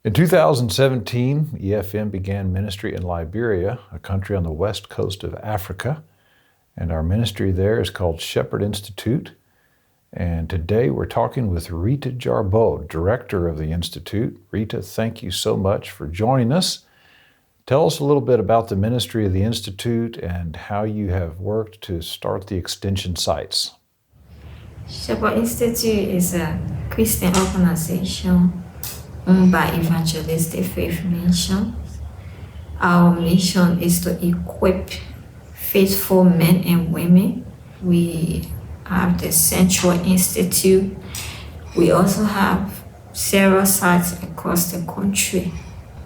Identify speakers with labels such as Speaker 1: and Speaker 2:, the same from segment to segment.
Speaker 1: In 2017, EFM began ministry in Liberia, a country on the west coast of Africa. And our ministry there is called Shepherd Institute. And today we're talking with Rita Jarboe, director of the Institute. Rita, thank you so much for joining us. Tell us a little bit about the ministry of the Institute and how you have worked to start the extension sites.
Speaker 2: Shepherd Institute is a Christian organization owned by Evangelistic Faith Missions. Our mission is to equip faithful men and women. We have the Central Institute. We also have several sites across the country.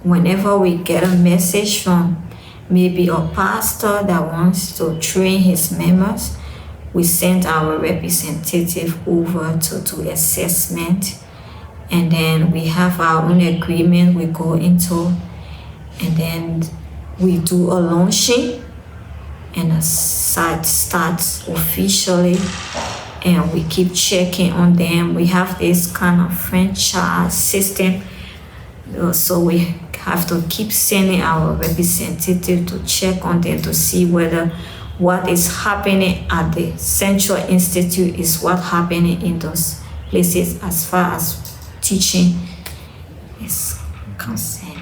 Speaker 2: Whenever we get a message from maybe a pastor that wants to train his members, we send our representative over to do assessment. And then we have our own agreement we go into. And then we do a launching. And the site starts officially, and we keep checking on them. We have this kind of franchise system, so we have to keep sending our representative to check on them to see whether what is happening at the Central Institute is what happening in those places as far as teaching is concerned.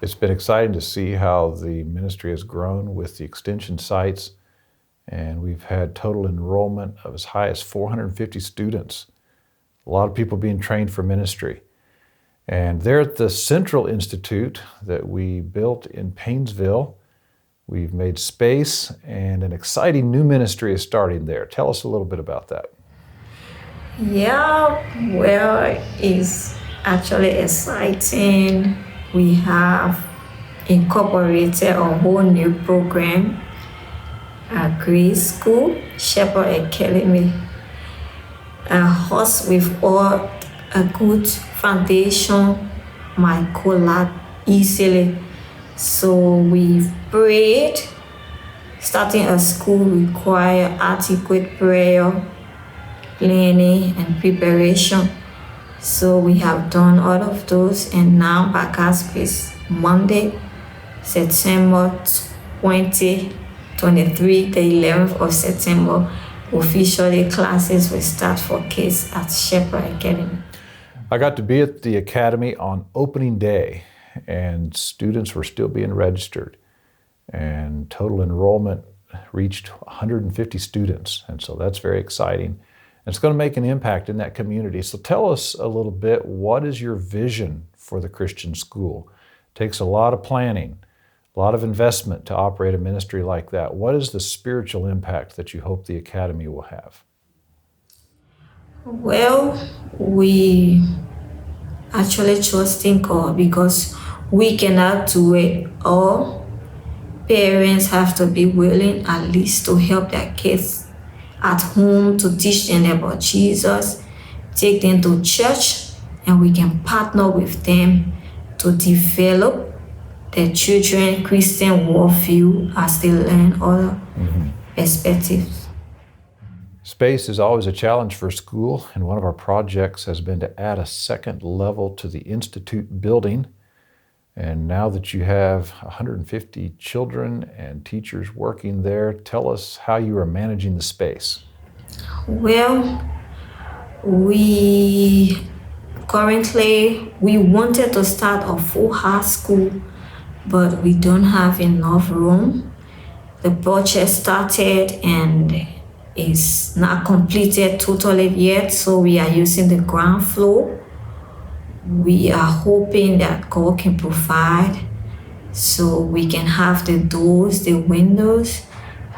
Speaker 1: It's been exciting to see how the ministry has grown with the extension sites, and we've had total enrollment of as high as 450 students. A lot of people being trained for ministry. And there at the Central Institute that we built in Paynesville, we've made space, and an exciting new ministry is starting there. Tell us a little bit about that.
Speaker 2: Yeah, well, it's actually exciting. We have incorporated a whole new program at grade school, Shepherd Academy, a horse with all a good foundation might collapse easily. So we've prayed. Starting a school requires adequate prayer, planning, and preparation. So we have done all of those, and now by God's grace, Monday, September 2023, the 11th of September, officially classes will start for kids at Shepherd Academy.
Speaker 1: I got to be at the Academy on opening day, and students were still being registered, and total enrollment reached 150 students, and so that's very exciting. It's going to make an impact in that community. So tell us a little bit, what is your vision for the Christian school? It takes a lot of planning, a lot of investment to operate a ministry like that. What is the spiritual impact that you hope the Academy will have?
Speaker 2: Well, we actually trust in God because we cannot do it all. Parents have to be willing at least to help their kids at home, to teach them about Jesus, take them to church, and we can partner with them to develop their children Christian worldview as they learn other perspectives.
Speaker 1: Space is always a challenge for school, and one of our projects has been to add a second level to the Institute building. And now that you have 150 children and teachers working there, tell us how you are managing the space.
Speaker 2: Well, we wanted to start a full high school, but we don't have enough room. The project started and is not completed totally yet, so we are using the ground floor. We are hoping that God can provide so we can have the doors, the windows,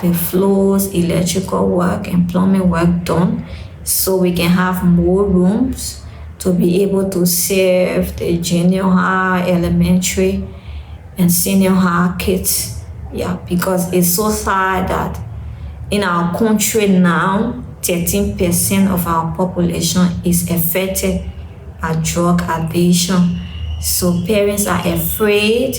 Speaker 2: the floors, electrical work, and plumbing work done so we can have more rooms to be able to serve the junior high, elementary, and senior high kids. Yeah, because it's so sad that in our country now, 13% of our population is affected by drug addiction. So parents are afraid,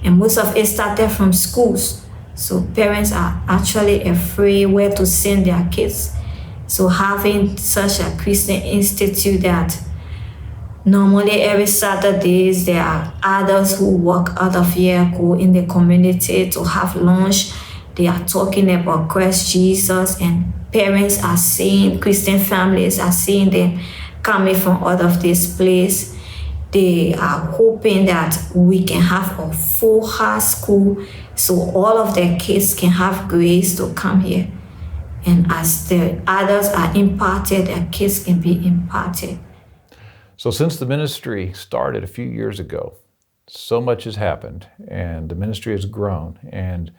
Speaker 2: and most of it started from schools. So parents are actually afraid where to send their kids. So having such a Christian institute that Normally, every Saturdays, there are others who work out of here, go in the community to have lunch. They are talking about Christ Jesus, and parents are seeing, Christian families are seeing them coming from out of this place. They are hoping that we can have a full house school so all of their kids can have grace to come here. And as the others are imparted, their kids can be imparted.
Speaker 1: So since the ministry started a few years ago, so much has happened, and the ministry has grown. And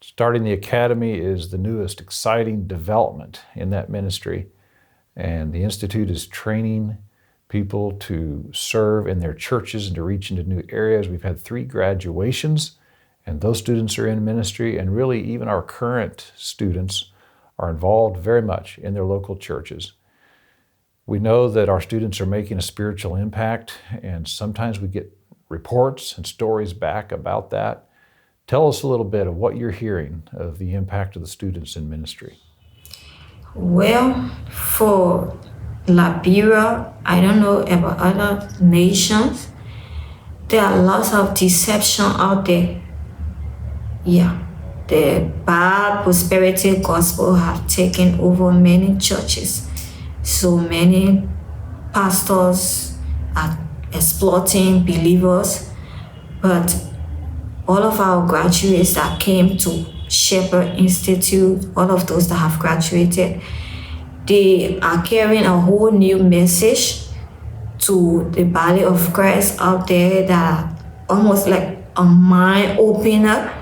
Speaker 1: starting the academy is the newest exciting development in that ministry. And the Institute is training people to serve in their churches and to reach into new areas. We've had 3 graduations, and those students are in ministry. And really, even our current students are involved very much in their local churches. We know that our students are making a spiritual impact, and sometimes we get reports and stories back about that. Tell us a little bit of what you're hearing of the impact of the students in ministry.
Speaker 2: Well, for Liberia, I don't know about other nations, there are lots of deception out there. Yeah, the bad prosperity gospel have taken over many churches. So many pastors are exploiting believers, but all of our graduates that came to Shepherd Institute, all of those that have graduated, they are carrying a whole new message to the body of Christ out there that are almost like a mind opener.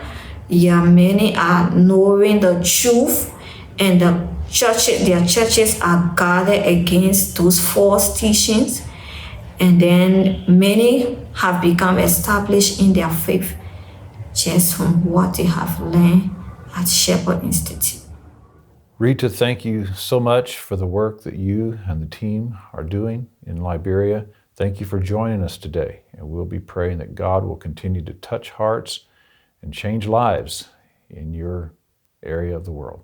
Speaker 2: Yeah, many are knowing the truth, and their churches are guarded against those false teachings. And then many have become established in their faith just from what they have learned at Shepherd Institute.
Speaker 1: Rita, thank you so much for the work that you and the team are doing in Liberia. Thank you for joining us today. And we'll be praying that God will continue to touch hearts and change lives in your area of the world.